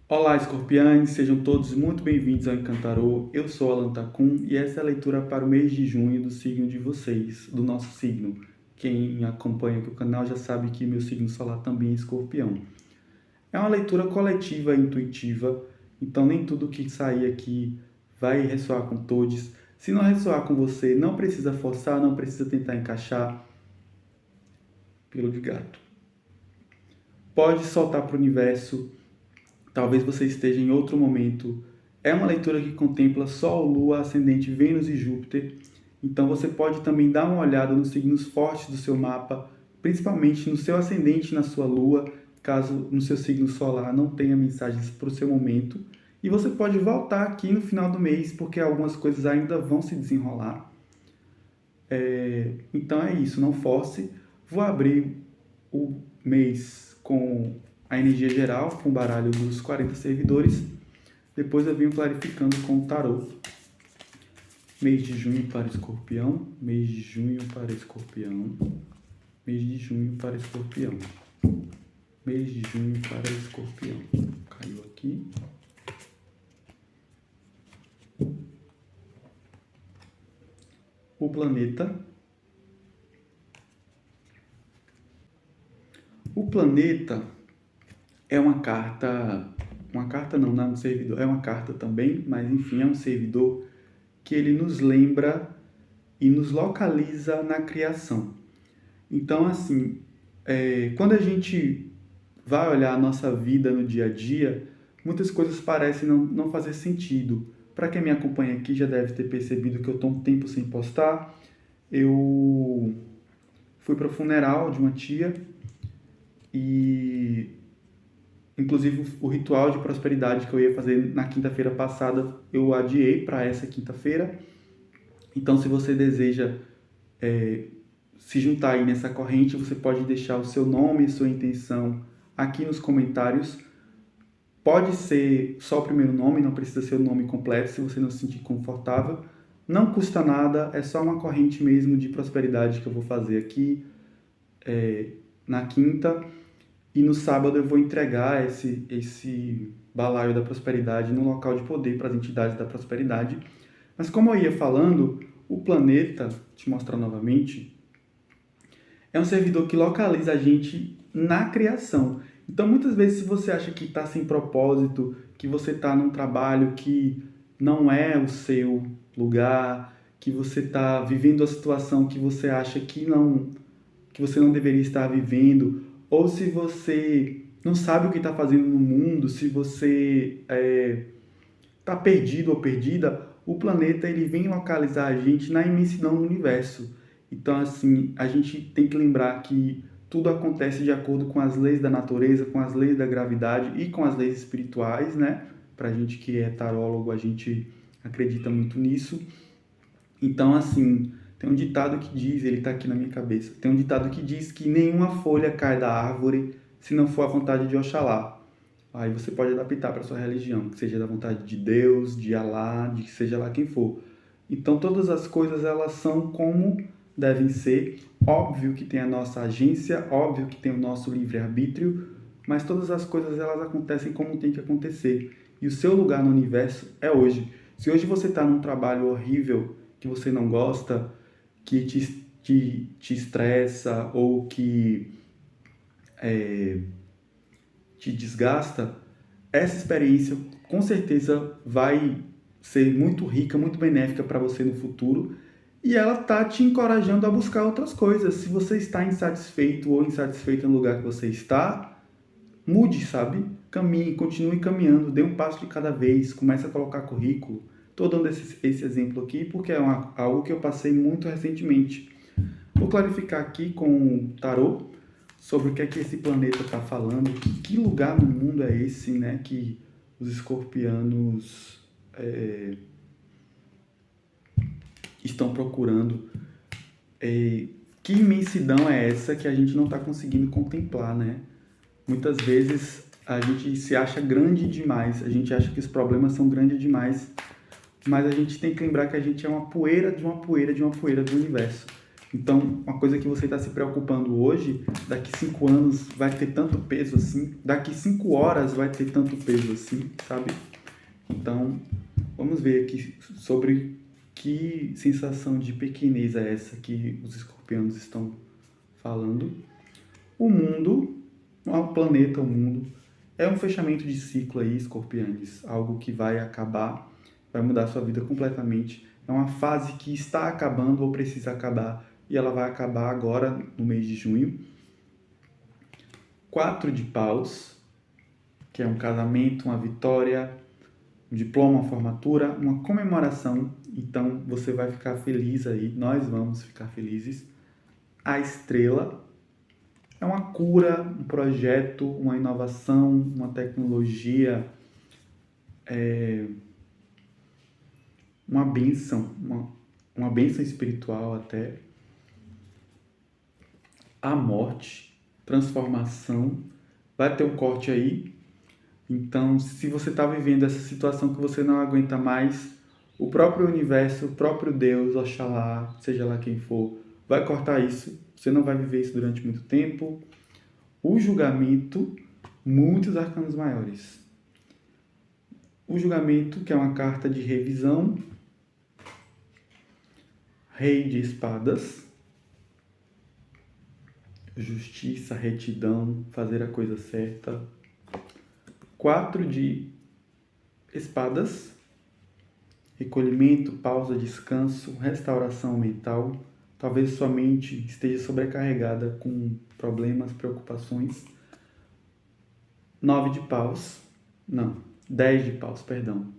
Olá, escorpiões, sejam todos muito bem-vindos ao Encantarô. Eu sou Alan Tacum e essa é a leitura para o mês de junho do signo de vocês, do nosso signo. Quem acompanha aqui o canal já sabe que meu signo solar também é escorpião. É uma leitura coletiva e intuitiva, então nem tudo que sair aqui vai ressoar com todos. Se não ressoar com você, não precisa forçar, não precisa tentar encaixar. Pelo de gato. Pode soltar para o universo. Talvez você esteja em outro momento. É uma leitura que contempla Sol, Lua, Ascendente, Vênus e Júpiter. Então você pode também dar uma olhada nos signos fortes do seu mapa, principalmente no seu ascendente e na sua Lua, caso no seu signo solar não tenha mensagens para o seu momento. E você pode voltar aqui no final do mês, porque algumas coisas ainda vão se desenrolar. Então é isso, não force. Vou abrir o mês com a energia geral, com o baralho dos 40 servidores. Depois eu venho clarificando com o tarô. Mês de junho para escorpião, mês de junho para escorpião, mês de junho para escorpião, mês de junho para escorpião. Caiu aqui. O planeta. O planeta é uma carta não é um servidor, é uma carta também, mas enfim, é um servidor que ele nos lembra e nos localiza na criação. Então, assim, quando a gente vai olhar a nossa vida no dia a dia, muitas coisas parecem não fazer sentido. Para quem me acompanha aqui já deve ter percebido que eu estou um tempo sem postar. Eu fui para o funeral de uma tia e, inclusive, o ritual de prosperidade que eu ia fazer na quinta-feira passada, eu adiei para essa quinta-feira. Então, se você deseja se juntar aí nessa corrente, você pode deixar o seu nome e sua intenção aqui nos comentários. Pode ser só o primeiro nome, não precisa ser o nome completo, se você não se sentir confortável. Não custa nada, é só uma corrente mesmo de prosperidade que eu vou fazer aqui na quinta. E no sábado eu vou entregar esse balaio da prosperidade no local de poder para as entidades da prosperidade. Mas como eu ia falando, o planeta, te mostrar novamente, é um servidor que localiza a gente na criação. Então, muitas vezes, se você acha que está sem propósito, que você está num trabalho que não é o seu lugar, que você está vivendo a situação que você acha que você não deveria estar vivendo, ou se você não sabe o que está fazendo no mundo, se você está perdido ou perdida, o planeta ele vem localizar a gente na imensidão do universo. Então, assim, a gente tem que lembrar que tudo acontece de acordo com as leis da natureza, com as leis da gravidade e com as leis espirituais, né? Pra gente que é tarólogo, a gente acredita muito nisso. Então, assim, tem um ditado que diz, ele tá aqui na minha cabeça, tem um ditado que diz que nenhuma folha cai da árvore se não for a vontade de Oxalá. Aí você pode adaptar para sua religião, que seja da vontade de Deus, de Alá, de que seja lá quem for. Então todas as coisas elas são como devem ser. Óbvio que tem a nossa agência, óbvio que tem o nosso livre-arbítrio, mas todas as coisas elas acontecem como tem que acontecer. E o seu lugar no universo é hoje. Se hoje você está num trabalho horrível, que você não gosta, que te estressa ou que te desgasta, essa experiência com certeza vai ser muito rica, muito benéfica para você no futuro e ela tá te encorajando a buscar outras coisas. Se você está insatisfeito ou insatisfeito no lugar que você está, mude, sabe? Caminhe, continue caminhando, dê um passo de cada vez, comece a colocar currículo. Estou dando esse exemplo aqui porque é algo que eu passei muito recentemente. Vou clarificar aqui com o tarô sobre o que é que esse planeta está falando, que lugar no mundo é esse, né, que os escorpianos estão procurando. Que imensidão é essa que a gente não está conseguindo contemplar, né? Muitas vezes a gente se acha grande demais, a gente acha que os problemas são grandes demais, mas a gente tem que lembrar que a gente é uma poeira de uma poeira de uma poeira do universo. Então, uma coisa que você está se preocupando hoje, daqui 5 anos vai ter tanto peso assim, daqui 5 horas vai ter tanto peso assim, sabe? Então, vamos ver aqui sobre que sensação de pequenez é essa que os escorpianos estão falando. O mundo, o planeta, o mundo, é um fechamento de ciclo aí, escorpianes. Algo que vai acabar, vai mudar a sua vida completamente. É uma fase que está acabando ou precisa acabar. E ela vai acabar agora, no mês de junho. 4 de paus, que é um casamento, uma vitória, um diploma, uma formatura, uma comemoração. Então, você vai ficar feliz aí. Nós vamos ficar felizes. A estrela é uma cura, um projeto, uma inovação, uma tecnologia, uma bênção, uma bênção espiritual até. A morte, transformação, vai ter um corte aí. Então, se você está vivendo essa situação que você não aguenta mais, o próprio universo, o próprio Deus, Oxalá, seja lá quem for, vai cortar isso. Você não vai viver isso durante muito tempo. O julgamento, muitos arcanos maiores. O julgamento, que é uma carta de revisão. Rei de espadas. Justiça, retidão, fazer a coisa certa. 4 de espadas. Recolhimento, pausa, descanso, restauração mental. Talvez sua mente esteja sobrecarregada com problemas, preocupações. 9 de paus. Não, 10 de paus, perdão.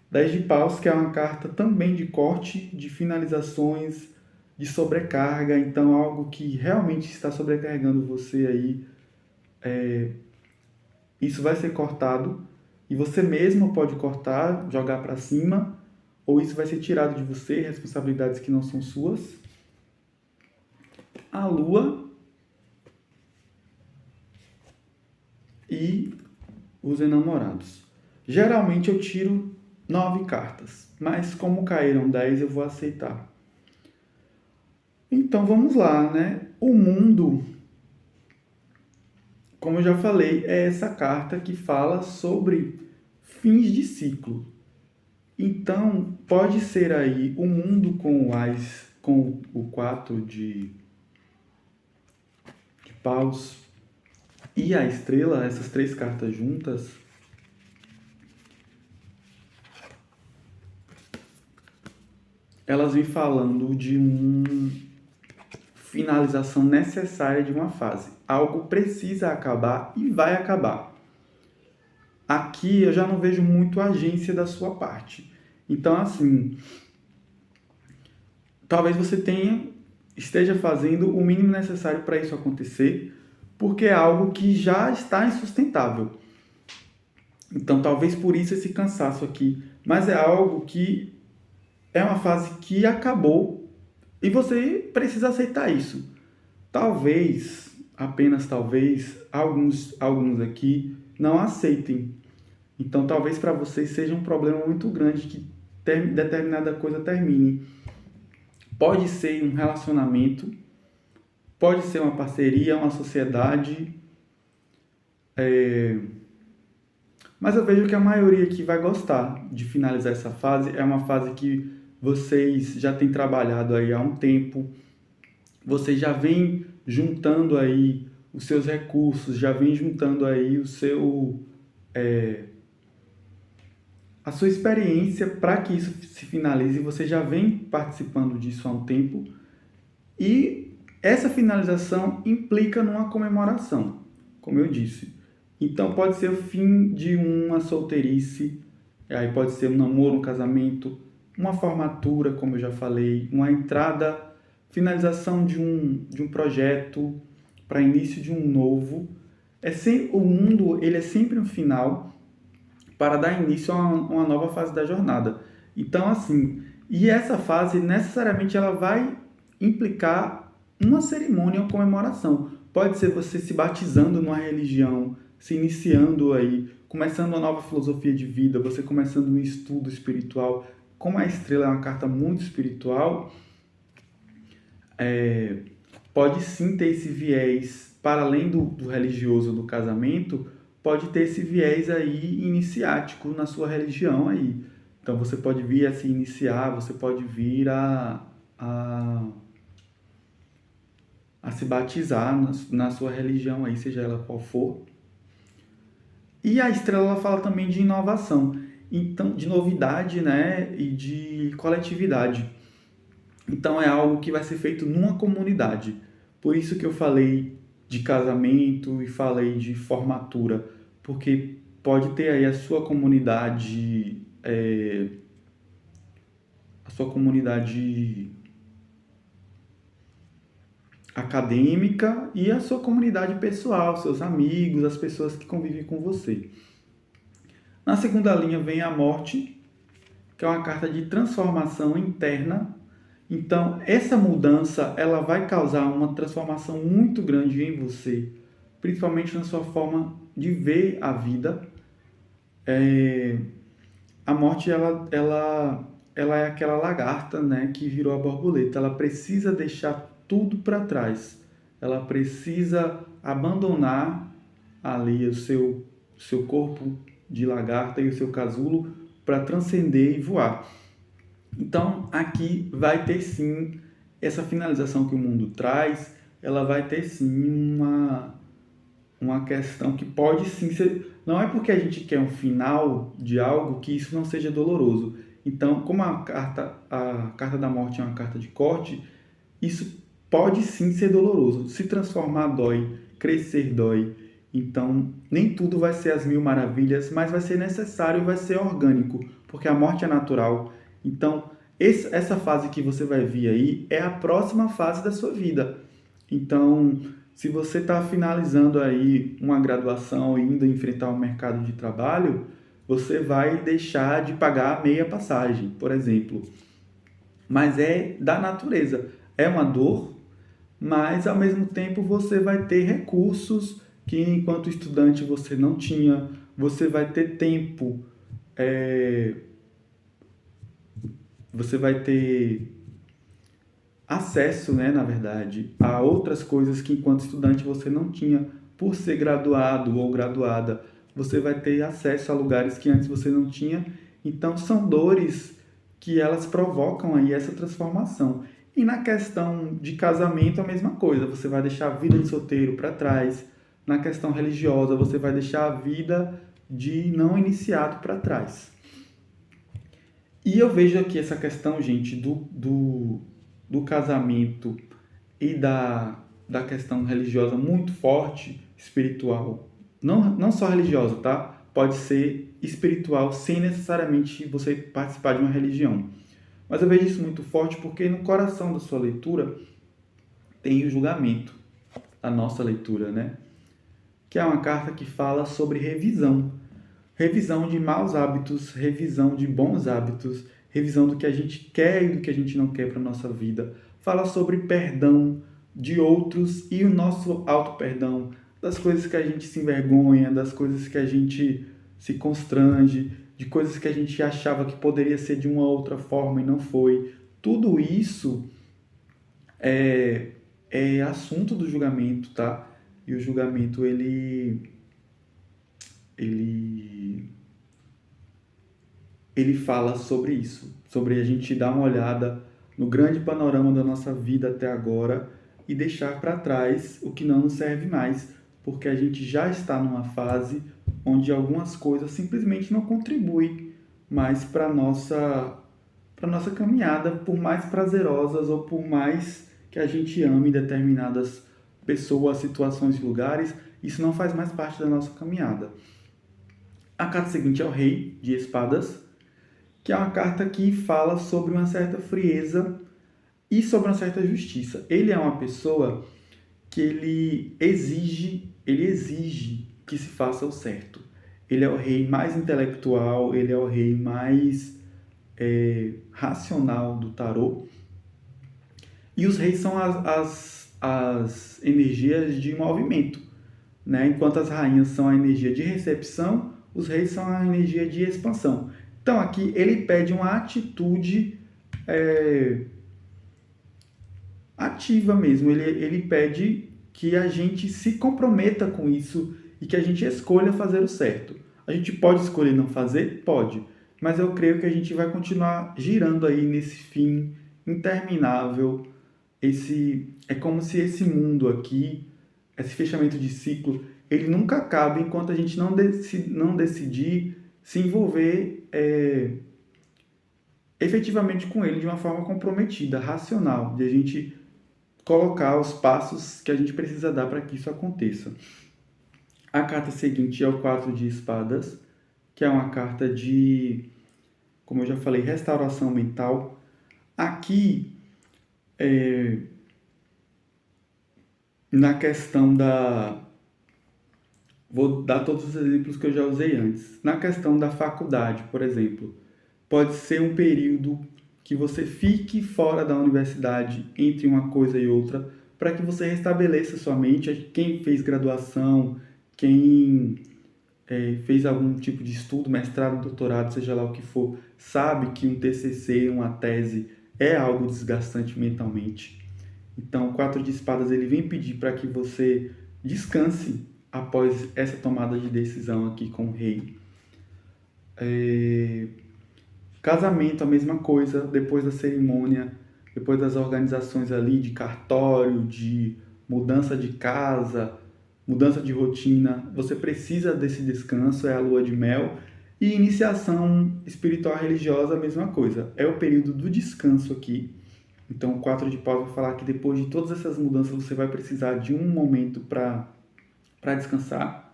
10 de paus, que é uma carta também de corte, de finalizações, de sobrecarga. Então, algo que realmente está sobrecarregando você aí. Isso vai ser cortado. E você mesmo pode cortar, jogar para cima. Ou isso vai ser tirado de você, responsabilidades que não são suas. A lua e os enamorados. Geralmente eu tiro 9 cartas, mas como caíram 10 eu vou aceitar. Então vamos lá, né? O mundo, como eu já falei, é essa carta que fala sobre fins de ciclo. Então pode ser aí o mundo com o 4 de paus e a estrela, essas 3 cartas juntas, elas vêm falando de uma finalização necessária de uma fase. Algo precisa acabar e vai acabar. Aqui eu já não vejo muito agência da sua parte. Então, assim, talvez você esteja fazendo o mínimo necessário para isso acontecer, porque é algo que já está insustentável. Então, talvez por isso esse cansaço aqui. Mas é algo que é uma fase que acabou e você precisa aceitar isso. Talvez, apenas talvez, alguns aqui não aceitem. Então, talvez para vocês seja um problema muito grande que determinada coisa termine. Pode ser um relacionamento, pode ser uma parceria, uma sociedade. Mas eu vejo que a maioria aqui vai gostar de finalizar essa fase. É uma fase que vocês já têm trabalhado aí há um tempo. Vocês já vêm juntando aí os seus recursos, já vêm juntando aí a sua experiência para que isso se finalize. Você já vem participando disso há um tempo. E essa finalização implica numa comemoração, como eu disse. Então pode ser o fim de uma solteirice, aí pode ser um namoro, um casamento, uma formatura, como eu já falei, uma entrada, finalização de um projeto para início de um novo. O mundo ele é sempre um final para dar início a uma nova fase da jornada. Então, assim, e essa fase necessariamente ela vai implicar uma cerimônia ou comemoração. Pode ser você se batizando numa religião, se iniciando aí, começando uma nova filosofia de vida, você começando um estudo espiritual. Como a estrela é uma carta muito espiritual, pode sim ter esse viés, para além do religioso do casamento, pode ter esse viés aí iniciático na sua religião aí. Então você pode vir a se iniciar, você pode vir a, a se batizar na sua religião aí, seja ela qual for. E a estrela ela fala também de inovação, então de novidade, né, e de coletividade. Então é algo que vai ser feito numa comunidade. Por isso que eu falei de casamento e falei de formatura, porque pode ter aí a sua comunidade acadêmica e a sua comunidade pessoal, seus amigos, as pessoas que convivem com você. Na segunda linha vem a morte, que é uma carta de transformação interna. Então, essa mudança, ela vai causar uma transformação muito grande em você, principalmente na sua forma de ver a vida. A morte, ela é aquela lagarta, né, que virou a borboleta. Ela precisa deixar tudo para trás. Ela precisa abandonar ali seu corpo de lagarta e o seu casulo para transcender e voar. Então, aqui vai ter sim essa finalização que o mundo traz, ela vai ter sim uma questão que pode sim ser. Não é porque a gente quer um final de algo que isso não seja doloroso. Então, como a carta da morte é uma carta de corte, isso pode sim ser doloroso. Se transformar dói, crescer dói. Então, nem tudo vai ser as mil maravilhas, mas vai ser necessário, vai ser orgânico, porque a morte é natural. Então, essa fase que você vai vir aí é a próxima fase da sua vida. Então, se você está finalizando aí uma graduação e indo enfrentar o mercado de trabalho, você vai deixar de pagar a meia passagem, por exemplo. Mas é da natureza. É uma dor, mas ao mesmo tempo você vai ter recursos que enquanto estudante você não tinha, você vai ter tempo, você vai ter acesso, né, na verdade, a outras coisas que enquanto estudante você não tinha, por ser graduado ou graduada, você vai ter acesso a lugares que antes você não tinha. Então são dores que elas provocam aí essa transformação. E na questão de casamento a mesma coisa, você vai deixar a vida de solteiro para trás. Na questão religiosa, você vai deixar a vida de não iniciado para trás. E eu vejo aqui essa questão, gente, do casamento e da questão religiosa muito forte, espiritual. Não só religiosa, tá? Pode ser espiritual sem necessariamente você participar de uma religião. Mas eu vejo isso muito forte porque no coração da sua leitura tem o julgamento, a nossa leitura, né? Que é uma carta que fala sobre revisão. Revisão de maus hábitos, revisão de bons hábitos, revisão do que a gente quer e do que a gente não quer para a nossa vida. Fala sobre perdão de outros e o nosso auto-perdão, das coisas que a gente se envergonha, das coisas que a gente se constrange, de coisas que a gente achava que poderia ser de uma outra forma e não foi. Tudo isso é assunto do julgamento, tá? E o julgamento, ele, ele fala sobre isso, sobre a gente dar uma olhada no grande panorama da nossa vida até agora e deixar para trás o que não nos serve mais, porque a gente já está numa fase onde algumas coisas simplesmente não contribuem mais para a nossa caminhada, por mais prazerosas ou por mais que a gente ame determinadas pessoas, situações e lugares, isso não faz mais parte da nossa caminhada. A carta seguinte é o Rei de Espadas, que é uma carta que fala sobre uma certa frieza e sobre uma certa justiça. Ele é uma pessoa que ele exige que se faça o certo. Ele é o rei mais intelectual, ele é o rei mais racional do tarô. E os reis são as energias de movimento, né? Enquanto as rainhas são a energia de recepção, os reis são a energia de expansão. Então aqui ele pede uma atitude ativa mesmo. Ele pede que a gente se comprometa com isso e que a gente escolha fazer o certo. A gente pode escolher não fazer? Pode. Mas eu creio que a gente vai continuar girando aí nesse fim interminável. É como se esse mundo aqui, esse fechamento de ciclo, ele nunca acaba enquanto a gente não decidir se envolver efetivamente com ele de uma forma comprometida, racional, de a gente colocar os passos que a gente precisa dar para que isso aconteça. A carta seguinte é o 4 de espadas, que é uma carta de, como eu já falei, restauração mental. Aqui, na questão da... Vou dar todos os exemplos que eu já usei antes. Na questão da faculdade, por exemplo, pode ser um período que você fique fora da universidade entre uma coisa e outra, para que você restabeleça sua mente. Quem fez graduação, quem fez algum tipo de estudo, mestrado, doutorado, seja lá o que for, sabe que um TCC, uma tese, é algo desgastante mentalmente. Então, o 4 de espadas ele vem pedir para que você descanse após essa tomada de decisão aqui com o rei. Casamento, a mesma coisa, depois da cerimônia, depois das organizações ali de cartório, de mudança de casa, mudança de rotina, você precisa desse descanso, é a lua de mel. E iniciação espiritual religiosa, a mesma coisa, é o período do descanso aqui. Então, o 4 de paus vai falar que depois de todas essas mudanças você vai precisar de um momento para descansar.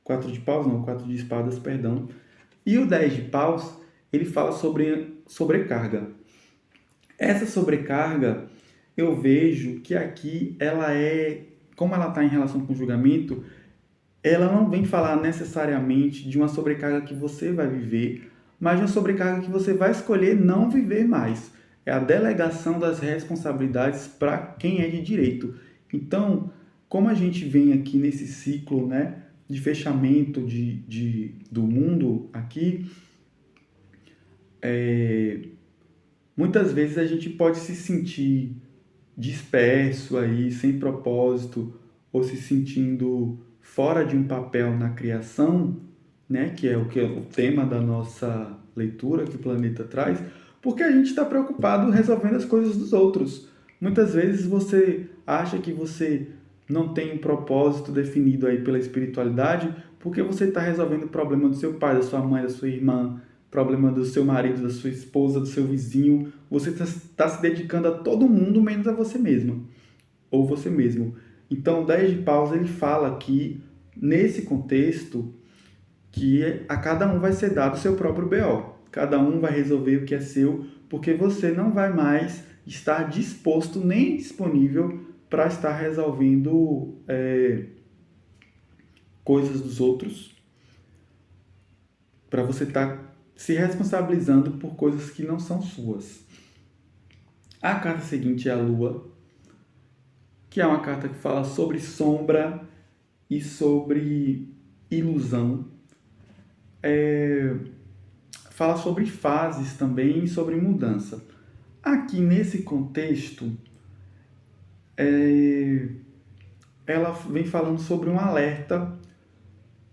4 de paus, não, 4 de espadas, perdão. E o 10 de paus, ele fala sobre sobrecarga. Essa sobrecarga, eu vejo que aqui ela como ela está em relação com o julgamento, ela não vem falar necessariamente de uma sobrecarga que você vai viver, mas de uma sobrecarga que você vai escolher não viver mais. É a delegação das responsabilidades para quem é de direito. Então, como a gente vem aqui nesse ciclo, né, de fechamento do mundo aqui, muitas vezes a gente pode se sentir disperso aí, sem propósito, ou se sentindo fora de um papel na criação, né, que é o tema da nossa leitura que o planeta traz, porque a gente está preocupado resolvendo as coisas dos outros. Muitas vezes você acha que você não tem um propósito definido aí pela espiritualidade, porque você está resolvendo o problema do seu pai, da sua mãe, da sua irmã, problema do seu marido, da sua esposa, do seu vizinho. Você está se dedicando a todo mundo, menos a você mesmo, ou você mesmo. Então, o 10 de paus, ele fala aqui, nesse contexto, que a cada um vai ser dado o seu próprio BO. Cada um vai resolver o que é seu, porque você não vai mais estar disposto nem disponível para estar resolvendo coisas dos outros, para você estar se responsabilizando por coisas que não são suas. A carta seguinte é a Lua, que é uma carta que fala sobre sombra e sobre ilusão. Fala sobre fases também e sobre mudança. Aqui nesse contexto, ela vem falando sobre um alerta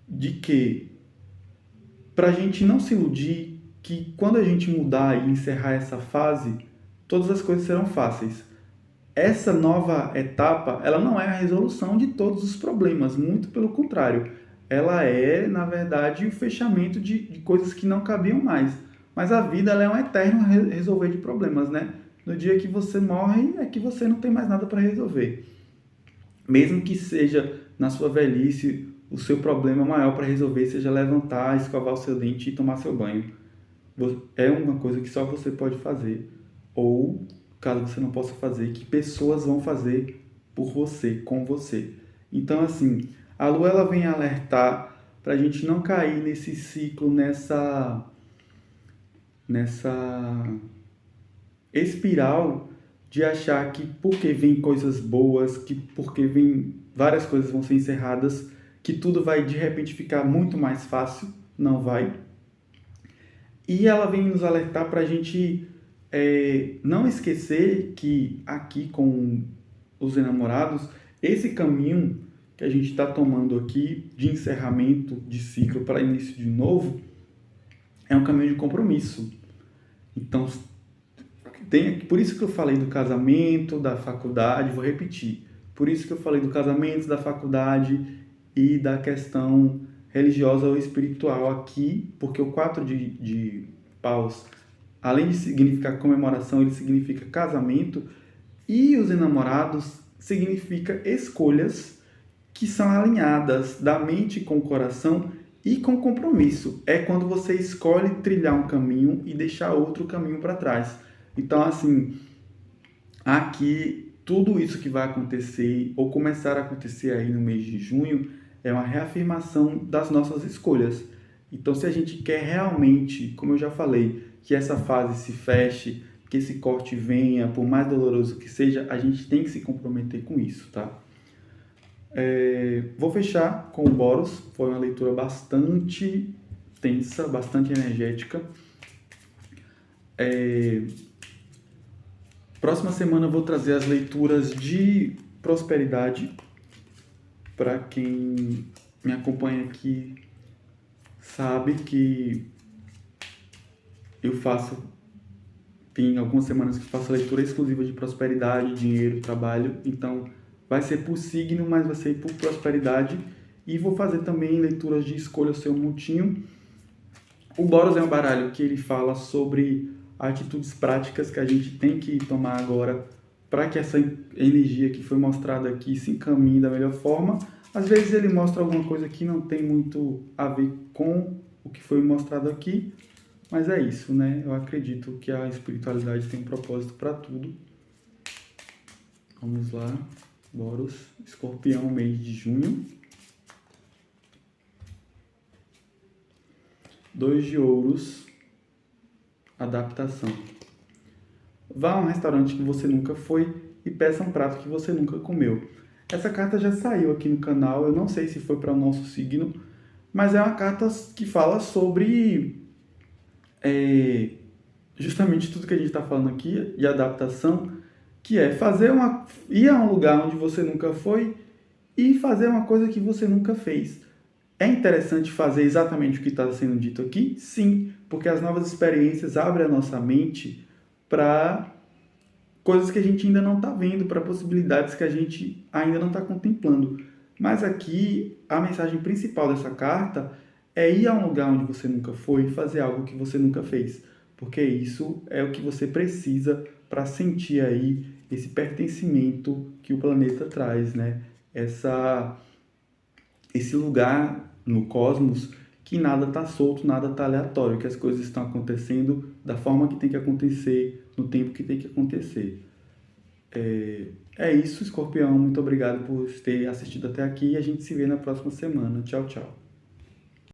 de que, para a gente não se iludir, que quando a gente mudar e encerrar essa fase, todas as coisas serão fáceis. Essa nova etapa, ela não é a resolução de todos os problemas, muito pelo contrário. Ela é, na verdade, o fechamento de coisas que não cabiam mais. Mas a vida, ela é um eterno resolver de problemas, né? No dia que você morre, é que você não tem mais nada para resolver. Mesmo que seja na sua velhice, o seu problema maior para resolver seja levantar, escovar o seu dente e tomar seu banho. É uma coisa que só você pode fazer. Ou, caso você não possa fazer, que pessoas vão fazer por você, com você. Então, assim, a Lua ela vem alertar para a gente não cair nesse ciclo, nessa espiral de achar que porque vem coisas boas, que porque vem várias coisas vão ser encerradas, que tudo vai de repente ficar muito mais fácil. Não vai. E ela vem nos alertar para a gente não esquecer que aqui com os enamorados, esse caminho que a gente está tomando aqui de encerramento de ciclo para início de novo é um caminho de compromisso. Então, por isso que eu falei do casamento, da faculdade, vou repetir. Por isso que eu falei do casamento, da faculdade e da questão religiosa ou espiritual aqui, porque o 4 de paus, além de significar comemoração, ele significa casamento, e os enamorados significa escolhas que são alinhadas da mente com o coração e com compromisso. É quando você escolhe trilhar um caminho e deixar outro caminho para trás. Então, assim, aqui tudo isso que vai acontecer ou começar a acontecer aí no mês de junho é uma reafirmação das nossas escolhas. Então, se a gente quer realmente, como eu já falei, que essa fase se feche, que esse corte venha, por mais doloroso que seja, a gente tem que se comprometer com isso, tá? Vou fechar com o Boros. Foi uma leitura bastante tensa, bastante energética. Próxima semana eu vou trazer as leituras de prosperidade. Para quem me acompanha aqui sabe que eu tem algumas semanas que faço leitura exclusiva de prosperidade, dinheiro, trabalho. Então vai ser por signo, mas vai ser por prosperidade. E vou fazer também leituras de escolha o seu montinho. O Boros é um baralho que ele fala sobre atitudes práticas que a gente tem que tomar agora para que essa energia que foi mostrada aqui se encaminhe da melhor forma. Às vezes ele mostra alguma coisa que não tem muito a ver com o que foi mostrado aqui, mas é isso, né? Eu acredito que a espiritualidade tem um propósito para tudo. Vamos lá, Boros, Escorpião, mês de junho. 2 de ouros, adaptação. Vá a um restaurante que você nunca foi e peça um prato que você nunca comeu. Essa carta já saiu aqui no canal, eu não sei se foi para o nosso signo, mas é uma carta que fala sobre justamente tudo que a gente está falando aqui, de adaptação, que é ir a um lugar onde você nunca foi e fazer uma coisa que você nunca fez. É interessante fazer exatamente o que está sendo dito aqui? Sim, porque as novas experiências abrem a nossa mente para coisas que a gente ainda não está vendo, para possibilidades que a gente ainda não está contemplando. Mas aqui, a mensagem principal dessa carta é ir a um lugar onde você nunca foi e fazer algo que você nunca fez. Porque isso é o que você precisa para sentir aí esse pertencimento que o planeta traz, né? Esse lugar no cosmos que nada está solto, nada está aleatório, que as coisas estão acontecendo da forma que tem que acontecer, no tempo que tem que acontecer. É isso, Escorpião. Muito obrigado por ter assistido até aqui e a gente se vê na próxima semana. Tchau, tchau.